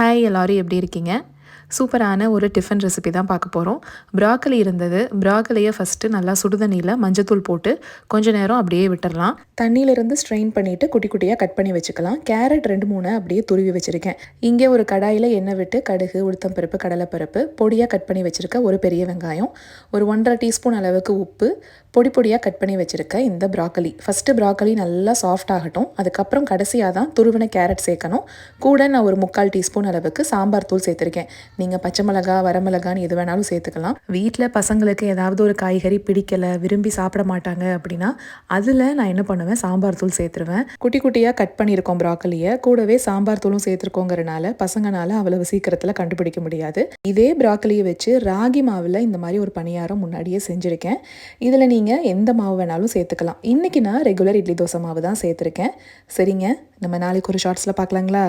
Hi எல்லாரும் எப்படி இருக்கீங்க? சூப்பரான ஒரு டிஃபன் ரெசிபி தான் பார்க்க போகிறோம். ப்ராக்கலி இருந்தது. ப்ராக்கலியை ஃபஸ்ட்டு நல்லா சுடுதண்ணியில் மஞ்சத்தூள் போட்டு கொஞ்ச நேரம் அப்படியே விட்டுறலாம். தண்ணியிலிருந்து ஸ்ட்ரெயின் பண்ணிவிட்டு குட்டி குட்டியாக கட் பண்ணி வச்சுக்கலாம். கேரட் 2-3 அப்படியே துருவி வச்சுருக்கேன். இங்கே ஒரு கடாயில் எண்ணெய் விட்டு கடுகு, உளுத்தம்பருப்பு, கடலைப்பருப்பு, பொடியாக கட் பண்ணி வச்சுருக்க ஒரு பெரிய வெங்காயம், ஒரு 1½ டீஸ்பூன் அளவுக்கு உப்பு, பொடி பொடியாக கட் பண்ணி வச்சுருக்க இந்த ப்ராக்கலி. ஃபஸ்ட்டு ப்ராக்கலி நல்லா சாஃப்ட் ஆகட்டும். அதுக்கப்புறம் கடைசியாக தான் துருவின கேரட் சேர்க்கணும். கூட நான் ஒரு 3/4 டீஸ்பூன் அளவுக்கு சாம்பார் தூள் சேர்த்துருக்கேன். நீங்கள் பச்சை மிளகா, வரமிளகான்னு எது வேணாலும் சேர்த்துக்கலாம். வீட்டில் பசங்களுக்கு ஏதாவது ஒரு காய்கறி பிடிக்கலை, விரும்பி சாப்பிட மாட்டாங்க அப்படின்னா அதில் நான் என்ன பண்ணுவேன், சாம்பார் தூள் சேர்த்துருவேன். குட்டி குட்டியாக கட் பண்ணியிருக்கோம் ப்ராக்கலியை. கூடவே சாம்பார் தூளும் சேர்த்துருக்கோங்கிறனால பசங்களால் அவ்வளவு சீக்கிரத்தில் கண்டுபிடிக்க முடியாது. இதே ப்ராக்கலியை வச்சு ராகி மாவில் இந்த மாதிரி ஒரு பணியாரம் முன்னாடியே செஞ்சுருக்கேன். இதில் நீங்கள் எந்த மாவு வேணாலும் சேர்த்துக்கலாம். இன்றைக்கி நான் ரெகுலர் இட்லி தோசை மாவு தான் சேர்த்துருக்கேன். சரிங்க, நம்ம நாளைக்கு ஒரு ஷார்ட்ஸில் பார்க்கலாங்களா?